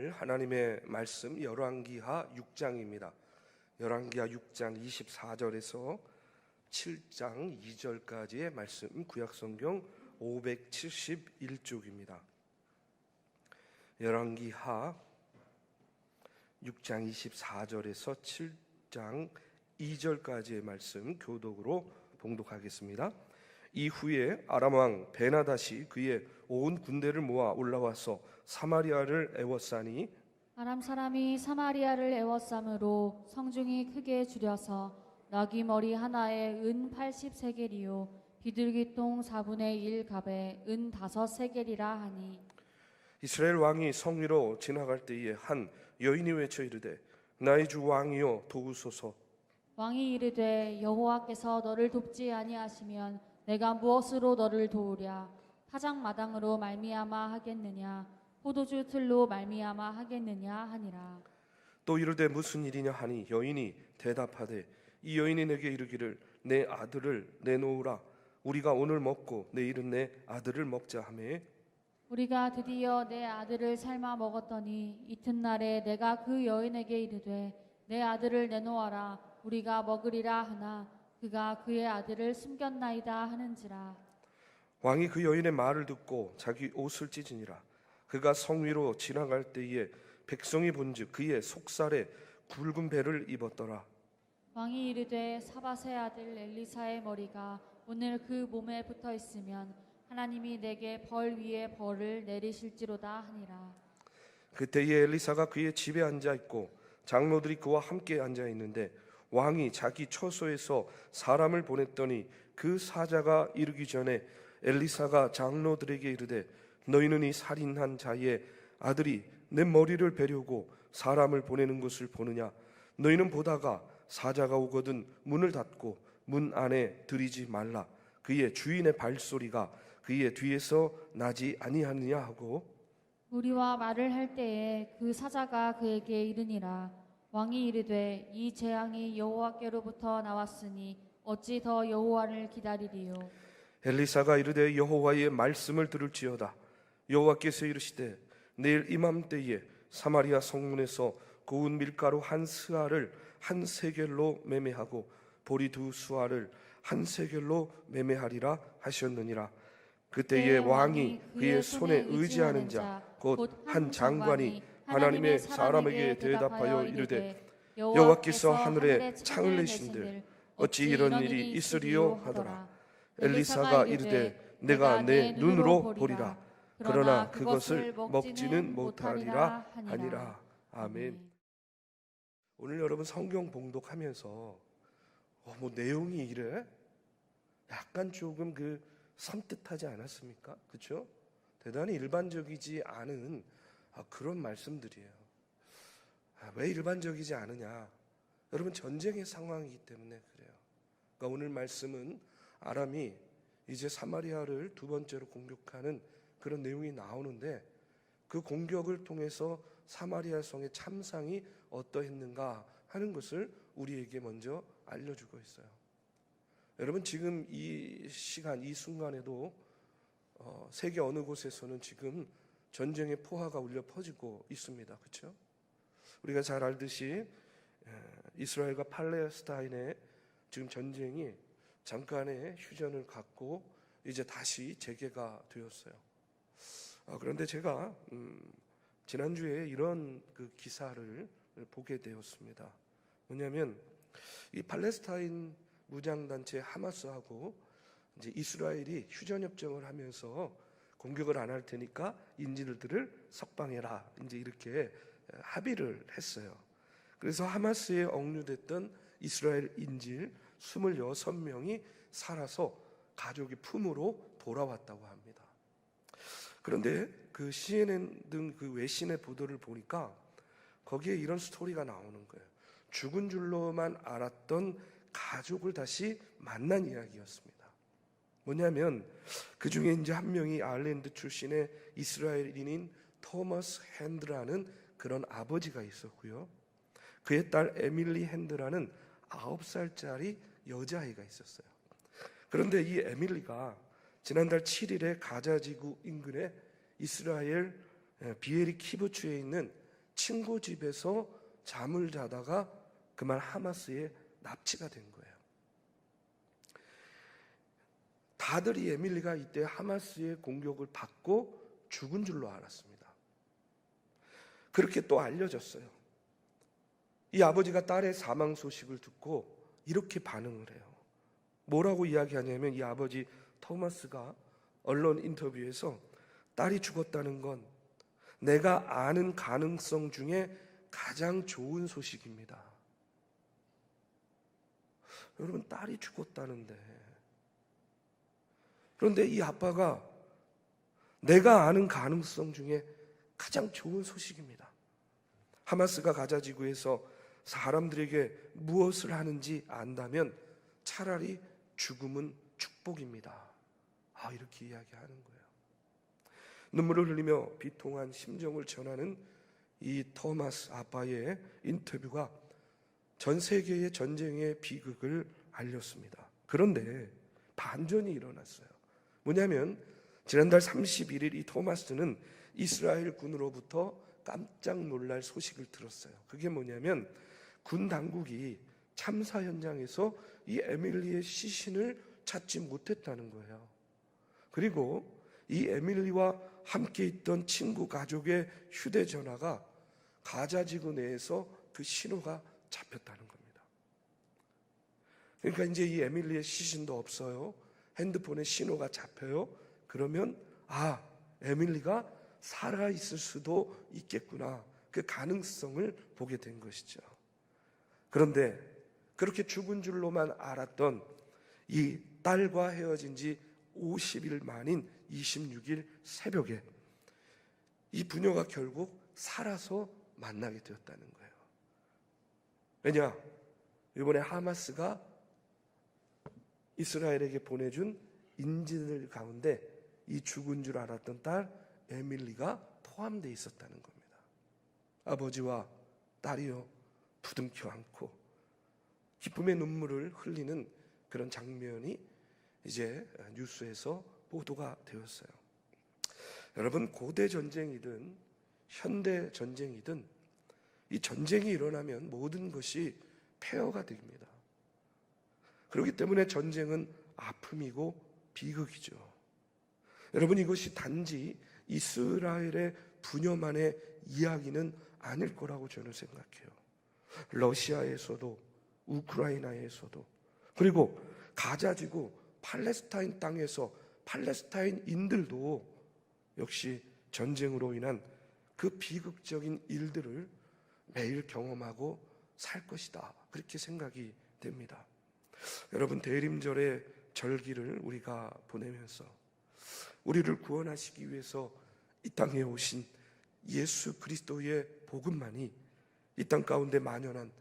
오늘 하나님의 말씀 열왕기하 6장입니다. 열왕기하 6장 24절에서 7장 2절까지의 말씀, 구약성경 571쪽입니다. 열왕기하 6장 24절에서 7장 2절까지의 말씀 교독으로 봉독하겠습니다. 이후에 아람 왕 베나닷이 그의 온 군대를 모아 올라와서 사마리아를 애워싸니 아람 사람이 사마리아를 애워싸므로 성중이 크게 줄여서 나귀 머리 하나에 은 80세겔이요 비둘기통 4분의 1 갑에 은 5세겔이라 하니 이스라엘 왕이 성 위로 지나갈 때에 한 여인이 외쳐 이르되 나의 주 왕이여 도우소서. 왕이 이르되 여호와께서 너를 돕지 아니하시면 내가 무엇으로 너를 도우랴. 파장마당으로 말미암아 하겠느냐 포도주 틀로 말미암아 하겠느냐 하니라. 또 이르되 무슨 일이냐 하니 여인이 대답하되 이 여인이 내게 이르기를 내 아들을 내놓으라. 우리가 오늘 먹고 내일은 내 아들을 먹자 하매 우리가 드디어 내 아들을 삶아 먹었더니 이튿날에 내가 그 여인에게 이르되 내 아들을 내놓아라. 우리가 먹으리라 하나 그가 그의 아들을 숨겼나이다 하는지라. 왕이 그 여인의 말을 듣고 자기 옷을 찢으니라. 그가 성 위로 지나갈 때에 백성이 본즉 그의 속살에 굵은 배를 입었더라. 왕이 이르되 사밧의 아들 엘리사의 머리가 오늘 그 몸에 붙어 있으면 하나님이 내게 벌 위에 벌을 내리실지로다 하니라. 그때에 엘리사가 그의 집에 앉아 있고 장로들이 그와 함께 앉아 있는데 왕이 자기 처소에서 사람을 보냈더니 그 사자가 이르기 전에 엘리사가 장로들에게 이르되 너희는 이 살인한 자의 아들이 내 머리를 베려고 사람을 보내는 것을 보느냐. 너희는 보다가 사자가 오거든 문을 닫고 문 안에 들이지 말라. 그의 주인의 발소리가 그의 뒤에서 나지 아니하느냐 하고 우리와 말을 할 때에 그 사자가 그에게 이르니라. 왕이 이르되 이 재앙이 여호와께로부터 나왔으니 어찌 더 여호와를 기다리리요. 엘리사가 이르되 여호와의 말씀을 들을지어다. 여호와께서 이르시되 내일 이맘때에 사마리아 성문에서 고운 밀가루 한 스아를 한 세겔로 매매하고 보리 두 수아를 한 세겔로 매매하리라 하셨느니라. 그때에 왕이 그의 손에 의지하는 자 곧 한 장관이 하나님의 사람에게 대답하여 이르되 여호와께서 하늘에 창을 내신들 어찌 이런 일이 있으리요 하더라. 엘리사가 이르되 내가 내 눈으로 보리라. 그러나 그것을 먹지는 못하리라 하니라. 아멘. 오늘 여러분 성경 봉독하면서 뭐 내용이 이래? 약간 조금 섬뜩하지 않았습니까? 그렇죠? 대단히 일반적이지 않은 그런 말씀들이에요. 왜 일반적이지 않으냐? 여러분 전쟁의 상황이기 때문에 그래요. 그러니까 오늘 말씀은 아람이 이제 사마리아를 두 번째로 공격하는 그런 내용이 나오는데 그 공격을 통해서 사마리아 성의 참상이 어떠했는가 하는 것을 우리에게 먼저 알려주고 있어요. 여러분 지금 이 시간 이 순간에도 세계 어느 곳에서는 지금 전쟁의 포화가 울려 퍼지고 있습니다. 그렇죠? 우리가 잘 알듯이 이스라엘과 팔레스타인의 지금 전쟁이 잠깐의 휴전을 갖고 이제 다시 재개가 되었어요. 그런데 제가 지난주에 이런 기사를 보게 되었습니다. 뭐냐면 이 팔레스타인 무장단체 하마스하고 이제 이스라엘이 휴전협정을 하면서 공격을 안 할 테니까 인질들을 석방해라. 이제 이렇게 합의를 했어요. 그래서 하마스에 억류됐던 이스라엘 인질 26명이 살아서 가족의 품으로 돌아왔다고 합니다. 그런데 그 CNN 등 그 외신의 보도를 보니까 거기에 이런 스토리가 나오는 거예요. 죽은 줄로만 알았던 가족을 다시 만난 이야기였습니다. 뭐냐면 그 중에 이제 한 명이 아일랜드 출신의 이스라엘인인 토머스 핸드라는 그런 아버지가 있었고요. 그의 딸 에밀리 핸드라는 9살짜리 여자아이가 있었어요. 그런데 이 에밀리가 지난달 7일에 가자지구 인근의 이스라엘 비에리 키부츠에 있는 친구 집에서 잠을 자다가 그만 하마스에 납치가 된 거예요. 다들 이 에밀리가 이때 하마스의 공격을 받고 죽은 줄로 알았습니다. 그렇게 또 알려졌어요. 이 아버지가 딸의 사망 소식을 듣고 이렇게 반응을 해요. 뭐라고 이야기하냐면 이 아버지 토마스가 언론 인터뷰에서 딸이 죽었다는 건 내가 아는 가능성 중에 가장 좋은 소식입니다. 여러분, 딸이 죽었다는데, 그런데 이 아빠가 내가 아는 가능성 중에 가장 좋은 소식입니다. 하마스가 가자 지구에서 사람들에게 무엇을 하는지 안다면 차라리 죽음은 축복입니다. 이렇게 이야기하는 거예요. 눈물을 흘리며 비통한 심정을 전하는 이 토마스 아빠의 인터뷰가 전 세계의 전쟁의 비극을 알렸습니다. 그런데 반전이 일어났어요. 뭐냐면 지난달 31일 이 토마스는 이스라엘 군으로부터 깜짝 놀랄 소식을 들었어요. 그게 뭐냐면 군 당국이 참사 현장에서 이 에밀리의 시신을 찾지 못했다는 거예요. 그리고 이 에밀리와 함께 있던 친구 가족의 휴대전화가 가자지구 내에서 그 신호가 잡혔다는 겁니다. 그러니까 이제 이 에밀리의 시신도 없어요. 핸드폰에 신호가 잡혀요. 그러면 에밀리가 살아있을 수도 있겠구나, 그 가능성을 보게 된 것이죠. 그런데 그렇게 죽은 줄로만 알았던 이 딸과 헤어진 지 50일 만인 26일 새벽에 이 부녀가 결국 살아서 만나게 되었다는 거예요. 왜냐? 이번에 하마스가 이스라엘에게 보내준 인질들 가운데 이 죽은 줄 알았던 딸 에밀리가 포함되어 있었다는 겁니다. 아버지와 딸이요 부둥켜 안고 기쁨의 눈물을 흘리는 그런 장면이 이제 뉴스에서 보도가 되었어요. 여러분, 고대 전쟁이든 현대 전쟁이든 이 전쟁이 일어나면 모든 것이 폐허가 됩니다. 그렇기 때문에 전쟁은 아픔이고 비극이죠. 여러분, 이것이 단지 이스라엘의 분여만의 이야기는 아닐 거라고 저는 생각해요. 러시아에서도 우크라이나에서도 그리고 가자지구 팔레스타인 땅에서 팔레스타인인들도 역시 전쟁으로 인한 그 비극적인 일들을 매일 경험하고 살 것이다, 그렇게 생각이 됩니다. 여러분, 대림절의 절기를 우리가 보내면서 우리를 구원하시기 위해서 이 땅에 오신 예수 그리스도의 복음만이 이 땅 가운데 만연한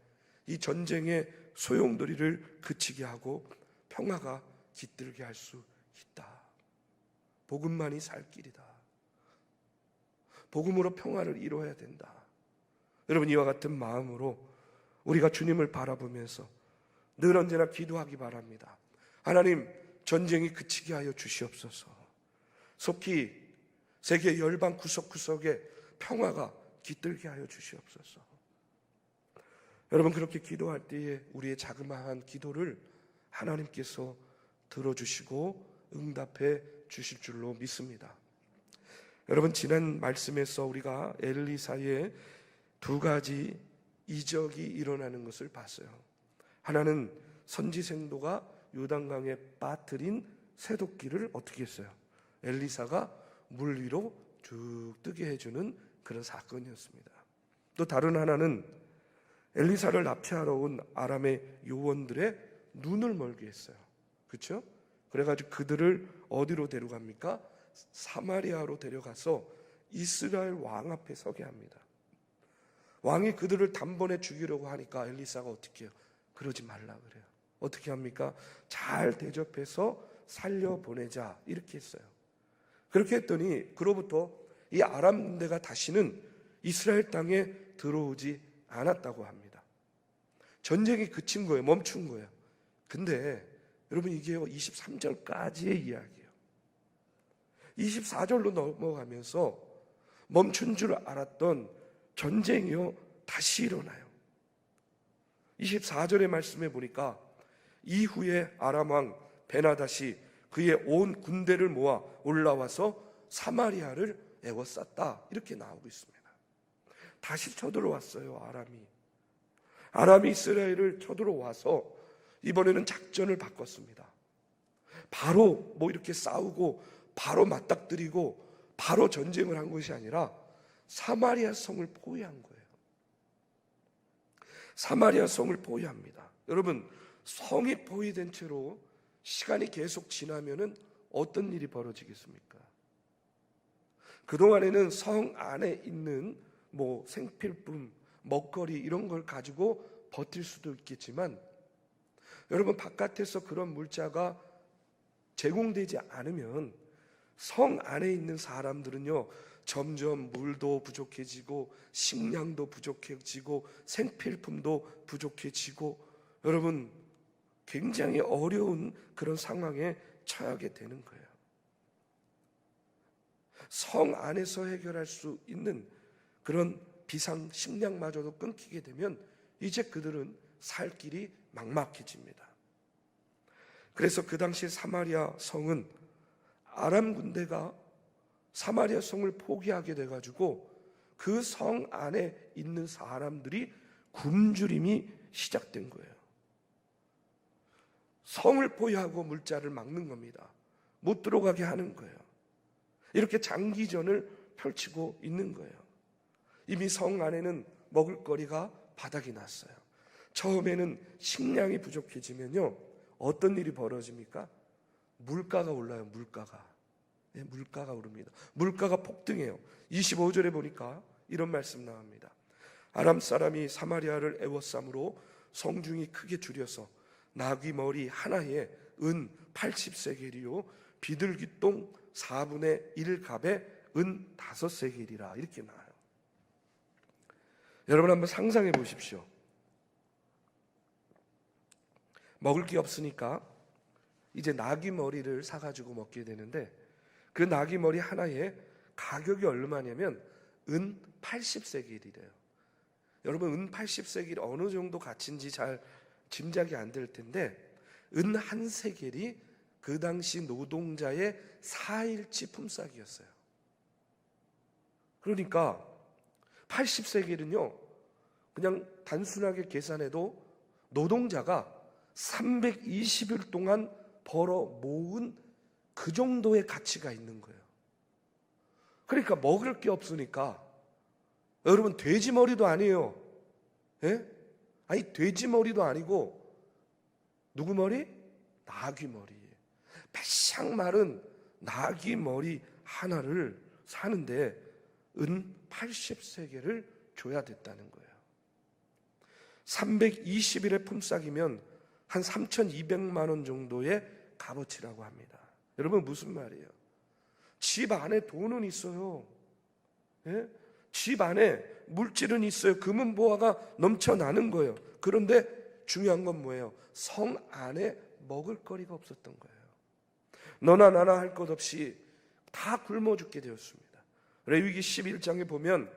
이 전쟁의 소용돌이를 그치게 하고 평화가 깃들게 할 수 있다. 복음만이 살 길이다. 복음으로 평화를 이루어야 된다. 여러분, 이와 같은 마음으로 우리가 주님을 바라보면서 늘 언제나 기도하기 바랍니다. 하나님, 전쟁이 그치게 하여 주시옵소서. 속히 세계 열방 구석구석에 평화가 깃들게 하여 주시옵소서. 여러분, 그렇게 기도할 때에 우리의 자그마한 기도를 하나님께서 들어주시고 응답해 주실 줄로 믿습니다. 여러분, 지난 말씀에서 우리가 엘리사의 두 가지 이적이 일어나는 것을 봤어요. 하나는 선지생도가 요단강에 빠뜨린 새도끼를 어떻게 했어요? 엘리사가 물 위로 쭉 뜨게 해주는 그런 사건이었습니다. 또 다른 하나는 엘리사를 납치하러 온 아람의 요원들의 눈을 멀게 했어요. 그렇죠? 그래가지고 그들을 어디로 데려갑니까? 사마리아로 데려가서 이스라엘 왕 앞에 서게 합니다. 왕이 그들을 단번에 죽이려고 하니까 엘리사가 어떻게 해요? 그러지 말라 그래요. 어떻게 합니까? 잘 대접해서 살려보내자, 이렇게 했어요. 그렇게 했더니 그로부터 이 아람 군대가 다시는 이스라엘 땅에 들어오지 않았다고 합니다. 전쟁이 그친 거예요. 멈춘 거예요. 근데 여러분, 이게 23절까지의 이야기예요. 24절로 넘어가면서 멈춘 줄 알았던 전쟁이요 다시 일어나요. 24절의 말씀에 보니까 이후에 아람 왕 베나닷이 그의 온 군대를 모아 올라와서 사마리아를 에워쌌다, 이렇게 나오고 있습니다. 다시 쳐들어왔어요. 아람이 이스라엘을 쳐들어와서 이번에는 작전을 바꿨습니다. 바로 이렇게 싸우고 바로 맞닥뜨리고 바로 전쟁을 한 것이 아니라 사마리아 성을 포위한 거예요. 사마리아 성을 포위합니다. 여러분, 성이 포위된 채로 시간이 계속 지나면은 어떤 일이 벌어지겠습니까? 그동안에는 성 안에 있는 생필품, 먹거리 이런 걸 가지고 버틸 수도 있겠지만, 여러분, 바깥에서 그런 물자가 제공되지 않으면 성 안에 있는 사람들은요 점점 물도 부족해지고 식량도 부족해지고 생필품도 부족해지고, 여러분, 굉장히 어려운 그런 상황에 처하게 되는 거예요. 성 안에서 해결할 수 있는 그런 비상 식량마저도 끊기게 되면 이제 그들은 살 길이 막막해집니다. 그래서 그 당시 사마리아 성은 아람 군대가 사마리아 성을 포기하게 돼가지고 그 성 안에 있는 사람들이 굶주림이 시작된 거예요. 성을 포위하고 물자를 막는 겁니다. 못 들어가게 하는 거예요. 이렇게 장기전을 펼치고 있는 거예요. 이미 성 안에는 먹을거리가 바닥이 났어요. 처음에는 식량이 부족해지면요 어떤 일이 벌어집니까? 물가가 올라요. 물가가 오릅니다. 물가가 폭등해요. 25절에 보니까 이런 말씀 나옵니다. 아람 사람이 사마리아를 에워싸므로 성중이 크게 줄여서 나귀 머리 하나에 은 80세겔이요 비둘기똥 4분의 1갑에 은 5세겔이라, 이렇게 나와요. 여러분, 한번 상상해 보십시오. 먹을 게 없으니까 이제 나귀 머리를 사가지고 먹게 되는데, 그 나귀 머리 하나에 가격이 얼마냐면 은 80세겔이래요. 여러분, 은 80세겔이 어느 정도 가치인지 잘 짐작이 안 될 텐데, 은 한 세겔이 그 당시 노동자의 4일치 품삯이었어요. 그러니까 80세겔은요 그냥 단순하게 계산해도 노동자가 320일 동안 벌어 모은 그 정도의 가치가 있는 거예요. 그러니까 먹을 게 없으니까, 여러분, 돼지 머리도 아니에요. 예? 아니, 돼지 머리도 아니고 누구 머리? 나귀 머리. 바싹 마른 나귀 머리 하나를 사는데 은 80세겔을 줘야 됐다는 거예요. 320일의 품삯이면 한 3,200만 원 정도의 값어치라고 합니다. 여러분, 무슨 말이에요? 집 안에 돈은 있어요. 예? 집 안에 물질은 있어요. 금은 보화가 넘쳐나는 거예요. 그런데 중요한 건 뭐예요? 성 안에 먹을 거리가 없었던 거예요. 너나 나나 할 것 없이 다 굶어 죽게 되었습니다. 레위기 11장에 보면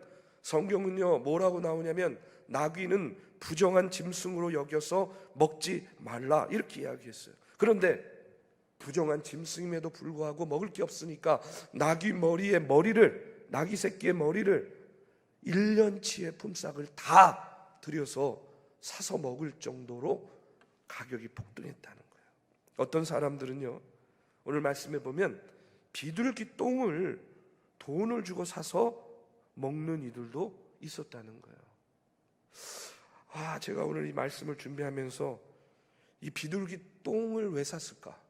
성경은요 뭐라고 나오냐면, 나귀는 부정한 짐승으로 여겨서 먹지 말라, 이렇게 이야기했어요. 그런데 부정한 짐승임에도 불구하고 먹을 게 없으니까 나귀 새끼의 머리를 1년치의 품삯을 다 들여서 사서 먹을 정도로 가격이 폭등했다는 거예요. 어떤 사람들은요 오늘 말씀해 보면 비둘기 똥을 돈을 주고 사서 먹는 이들도 있었다는 거예요. 제가 오늘 이 말씀을 준비하면서 이 비둘기 똥을 왜 샀을까?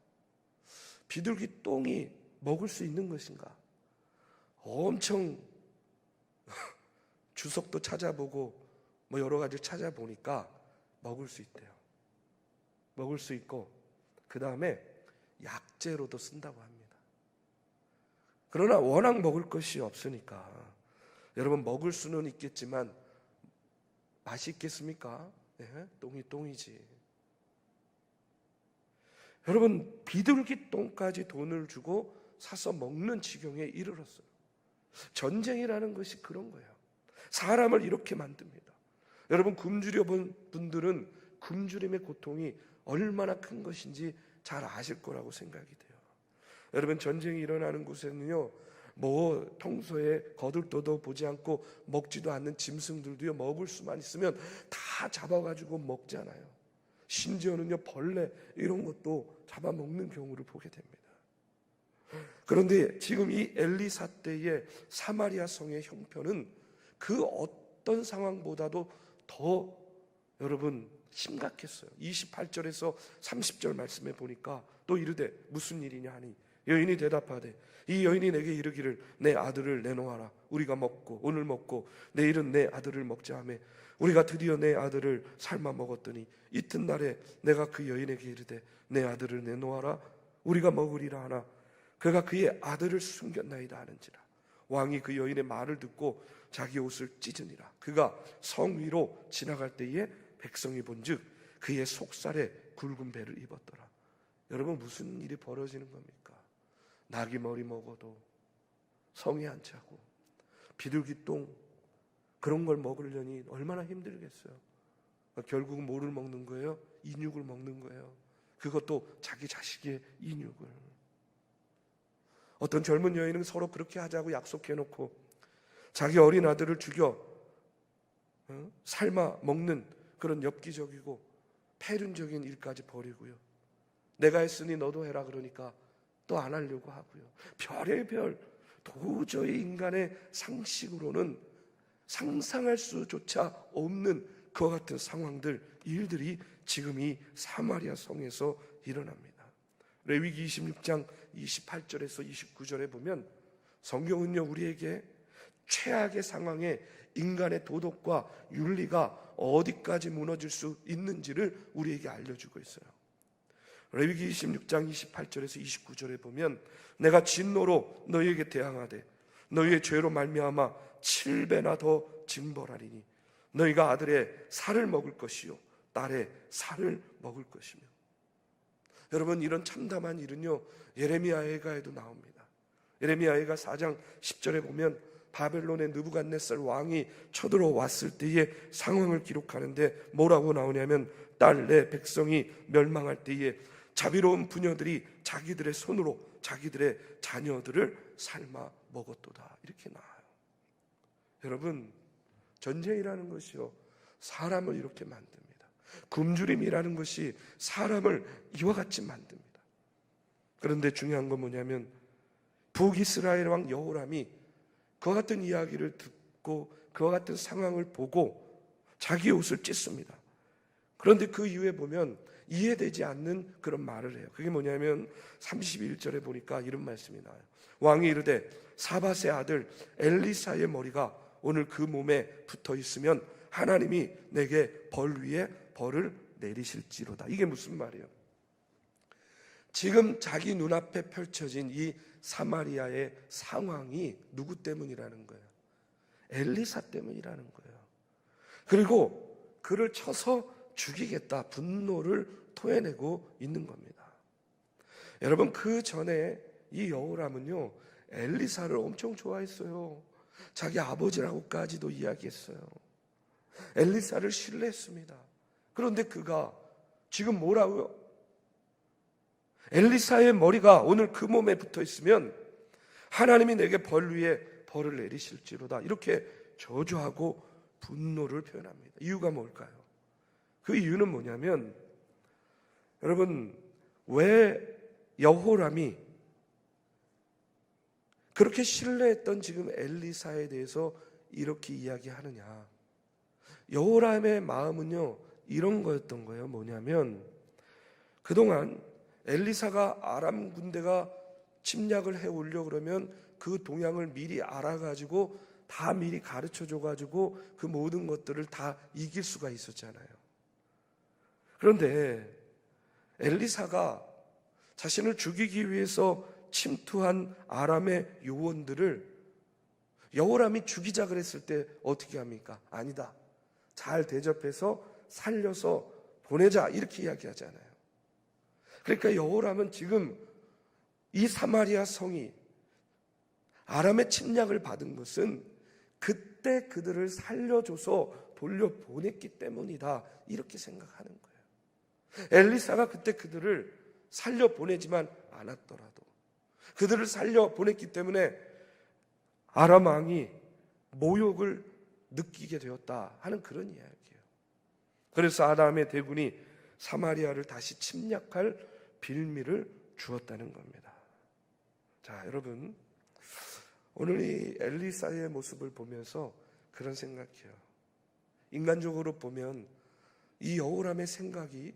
비둘기 똥이 먹을 수 있는 것인가? 엄청 주석도 찾아보고 여러 가지 찾아보니까 먹을 수 있대요. 먹을 수 있고, 그 다음에 약재로도 쓴다고 합니다. 그러나 워낙 먹을 것이 없으니까, 여러분, 먹을 수는 있겠지만 맛이 있겠습니까? 똥이 똥이지. 여러분, 비둘기 똥까지 돈을 주고 사서 먹는 지경에 이르렀어요. 전쟁이라는 것이 그런 거예요. 사람을 이렇게 만듭니다. 여러분, 굶주려 본 분들은 굶주림의 고통이 얼마나 큰 것인지 잘 아실 거라고 생각이 돼요. 여러분, 전쟁이 일어나는 곳에는요, 뭐 평소에 거들떠도 보지 않고 먹지도 않는 짐승들도요, 먹을 수만 있으면 다 잡아가지고 먹잖아요. 심지어는요, 벌레 이런 것도 잡아먹는 경우를 보게 됩니다. 그런데 지금 이 엘리사 때의 사마리아 성의 형편은 그 어떤 상황보다도 더 여러분 심각했어요. 28절에서 30절 말씀에 보니까 또 이르되 무슨 일이냐 하니 여인이 대답하되 이 여인이 내게 이르기를 내 아들을 내놓아라. 우리가 먹고 오늘 먹고 내일은 내 아들을 먹자 하며 우리가 드디어 내 아들을 삶아 먹었더니 이튿날에 내가 그 여인에게 이르되 내 아들을 내놓아라. 우리가 먹으리라 하나 그가 그의 아들을 숨겼나이다 하는지라. 왕이 그 여인의 말을 듣고 자기 옷을 찢으니라. 그가 성 위로 지나갈 때에 백성이 본즉 그의 속살에 굵은 배를 입었더라. 여러분, 무슨 일이 벌어지는 겁니까? 나귀 머리 먹어도 성에 안 차고 비둘기똥 그런 걸 먹으려니 얼마나 힘들겠어요. 결국은 뭐를 먹는 거예요? 인육을 먹는 거예요. 그것도 자기 자식의 인육을. 어떤 젊은 여인은 서로 그렇게 하자고 약속해놓고 자기 어린 아들을 죽여 삶아 먹는 그런 엽기적이고 폐륜적인 일까지 벌이고요. 내가 했으니 너도 해라 그러니까 또 안 하려고 하고요. 별의 별 도저히 인간의 상식으로는 상상할 수조차 없는 그와 같은 상황들, 일들이 지금 이 사마리아 성에서 일어납니다. 레위기 26장 28절에서 29절에 보면 성경은요, 우리에게 최악의 상황에 인간의 도덕과 윤리가 어디까지 무너질 수 있는지를 우리에게 알려주고 있어요. 레위기 26장 28절에서 29절에 보면 내가 진노로 너희에게 대항하되 너희의 죄로 말미암아 7배나 더 징벌하리니 너희가 아들의 살을 먹을 것이요 딸의 살을 먹을 것이며. 여러분, 이런 참담한 일은요 예레미야에가에도 나옵니다. 예레미야에가 4장 10절에 보면 바벨론의 느부갓네살 왕이 쳐들어왔을 때의 상황을 기록하는데 뭐라고 나오냐면 딸 내 백성이 멸망할 때에 자비로운 부녀들이 자기들의 손으로 자기들의 자녀들을 삶아 먹었도다, 이렇게 나와요. 여러분, 전쟁이라는 것이요 사람을 이렇게 만듭니다. 굶주림이라는 것이 사람을 이와 같이 만듭니다. 그런데 중요한 건 뭐냐면 북이스라엘 왕 여호람이 그와 같은 이야기를 듣고 그와 같은 상황을 보고 자기 옷을 찢습니다. 그런데 그 이후에 보면 이해되지 않는 그런 말을 해요. 그게 뭐냐면 31절에 보니까 이런 말씀이 나와요. 왕이 이르되 사밧의 아들 엘리사의 머리가 오늘 그 몸에 붙어 있으면 하나님이 내게 벌 위에 벌을 내리실지로다. 이게 무슨 말이에요? 지금 자기 눈앞에 펼쳐진 이 사마리아의 상황이 누구 때문이라는 거예요? 엘리사 때문이라는 거예요. 그리고 그를 쳐서 죽이겠다, 분노를 토해내고 있는 겁니다. 여러분, 그 전에 이 여호람은요 엘리사를 엄청 좋아했어요. 자기 아버지라고까지도 이야기했어요. 엘리사를 신뢰했습니다. 그런데 그가 지금 뭐라고요? 엘리사의 머리가 오늘 그 몸에 붙어 있으면 하나님이 내게 벌 위에 벌을 내리실지로다, 이렇게 저주하고 분노를 표현합니다. 이유가 뭘까요? 그 이유는 뭐냐면 여러분, 왜 여호람이 그렇게 신뢰했던 지금 엘리사에 대해서 이렇게 이야기하느냐? 여호람의 마음은요 이런 거였던 거예요. 뭐냐면 그동안 엘리사가 아람 군대가 침략을 해오려고 그러면 그 동향을 미리 알아가지고 다 미리 가르쳐줘가지고 그 모든 것들을 다 이길 수가 있었잖아요. 그런데 엘리사가 자신을 죽이기 위해서 침투한 아람의 요원들을 여호람이 죽이자 그랬을 때 어떻게 합니까? 아니다, 잘 대접해서 살려서 보내자, 이렇게 이야기하잖아요. 그러니까 여호람은 지금 이 사마리아 성이 아람의 침략을 받은 것은 그 그때 그들을 살려줘서 돌려보냈기 때문이다, 이렇게 생각하는 거예요. 엘리사가 그때 그들을 살려보내지만 않았더라도, 그들을 살려보냈기 때문에 아람 왕이 모욕을 느끼게 되었다 하는 그런 이야기예요. 그래서 아람의 대군이 사마리아를 다시 침략할 빌미를 주었다는 겁니다. 자, 여러분, 오늘 이 엘리사의 모습을 보면서 그런 생각해요. 인간적으로 보면 이 여호람의 생각이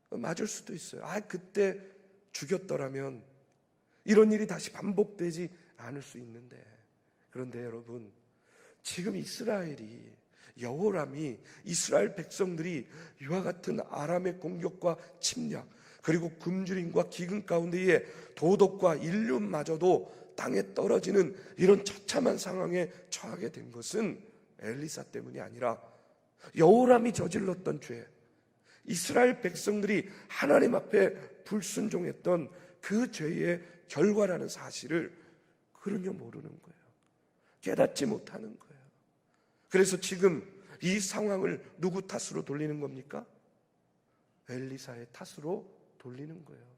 맞을 수도 있어요. 그때 죽였더라면 이런 일이 다시 반복되지 않을 수 있는데, 그런데 여러분, 지금 이스라엘이, 여호람이, 이스라엘 백성들이 이와 같은 아람의 공격과 침략, 그리고 굶주림과 기근 가운데에 도덕과 인륜마저도 땅에 떨어지는 이런 처참한 상황에 처하게 된 것은 엘리사 때문이 아니라 여호람이 저질렀던 죄, 이스라엘 백성들이 하나님 앞에 불순종했던 그 죄의 결과라는 사실을 그러냐 모르는 거예요. 깨닫지 못하는 거예요. 그래서 지금 이 상황을 누구 탓으로 돌리는 겁니까? 엘리사의 탓으로 돌리는 거예요.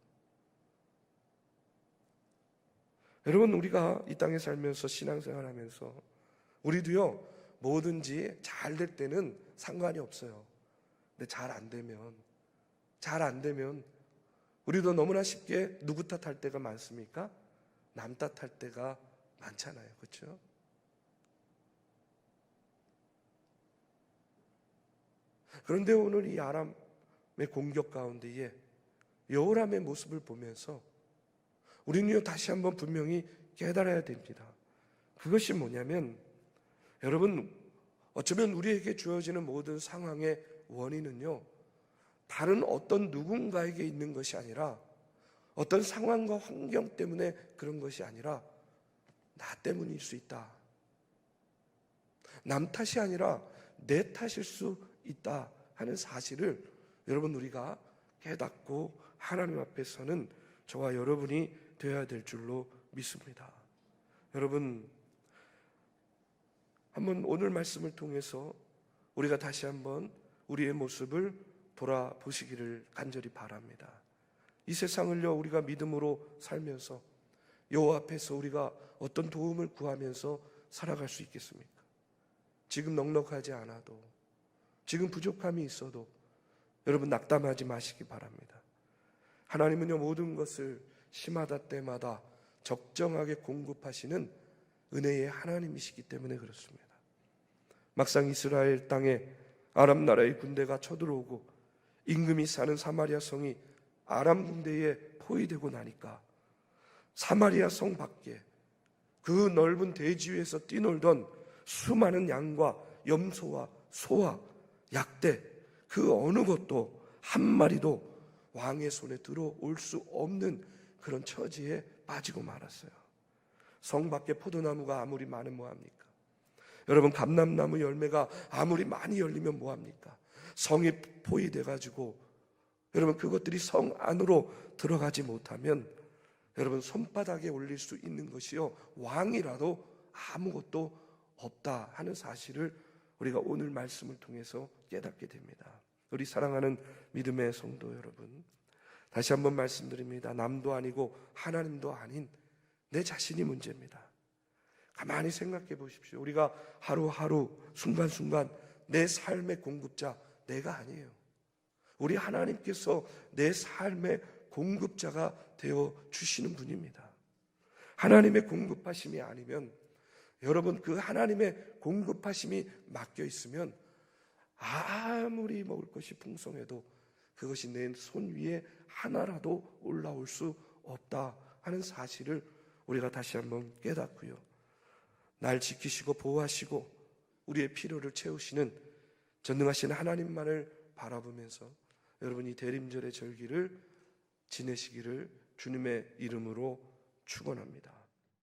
여러분, 우리가 이 땅에 살면서 신앙생활하면서 우리도요, 뭐든지 잘 될 때는 상관이 없어요. 근데 잘 안 되면 우리도 너무나 쉽게 누구 탓할 때가 많습니까? 남 탓할 때가 많잖아요. 그렇죠? 그런데 오늘 이 아람의 공격 가운데에 여호람의 모습을 보면서 우리는요, 다시 한번 분명히 깨달아야 됩니다. 그것이 뭐냐면, 여러분, 어쩌면 우리에게 주어지는 모든 상황의 원인은요, 다른 어떤 누군가에게 있는 것이 아니라, 어떤 상황과 환경 때문에 그런 것이 아니라 나 때문일 수 있다. 남 탓이 아니라 내 탓일 수 있다 하는 사실을 여러분, 우리가 깨닫고 하나님 앞에서는 저와 여러분이 되어야 될 줄로 믿습니다. 여러분, 한번 오늘 말씀을 통해서 우리가 다시 한번 우리의 모습을 돌아보시기를 간절히 바랍니다. 이 세상을요, 우리가 믿음으로 살면서 여호와 앞에서 우리가 어떤 도움을 구하면서 살아갈 수 있겠습니까? 지금 넉넉하지 않아도, 지금 부족함이 있어도 여러분, 낙담하지 마시기 바랍니다. 하나님은요, 모든 것을 시마다 때마다 적정하게 공급하시는 은혜의 하나님이시기 때문에 그렇습니다. 막상 이스라엘 땅에 아람 나라의 군대가 쳐들어오고 임금이 사는 사마리아 성이 아람 군대에 포위되고 나니까 사마리아 성 밖에 그 넓은 대지 위에서 뛰놀던 수많은 양과 염소와 소와 약대, 그 어느 것도 한 마리도 왕의 손에 들어올 수 없는 그런 처지에 빠지고 말았어요. 성 밖에 포도나무가 아무리 많으면 뭐합니까? 여러분, 감람나무 열매가 아무리 많이 열리면 뭐합니까? 성이 포위돼가지고 여러분, 그것들이 성 안으로 들어가지 못하면 여러분, 손바닥에 올릴 수 있는 것이요, 왕이라도 아무것도 없다 하는 사실을 우리가 오늘 말씀을 통해서 깨닫게 됩니다. 우리 사랑하는 믿음의 성도 여러분, 다시 한번 말씀드립니다. 남도 아니고 하나님도 아닌 내 자신이 문제입니다. 가만히 생각해 보십시오. 우리가 하루하루 순간순간 내 삶의 공급자 내가 아니에요. 우리 하나님께서 내 삶의 공급자가 되어 주시는 분입니다. 하나님의 공급하심이 아니면, 여러분, 그 하나님의 공급하심이 맡겨 있으면 아무리 먹을 것이 풍성해도 그것이 내 손 위에 하나라도 올라올 수 없다 하는 사실을 우리가 다시 한번 깨닫고요, 날 지키시고 보호하시고 우리의 필요를 채우시는 전능하신 하나님만을 바라보면서 여러분이 대림절의 절기를 지내시기를 주님의 이름으로 축원합니다.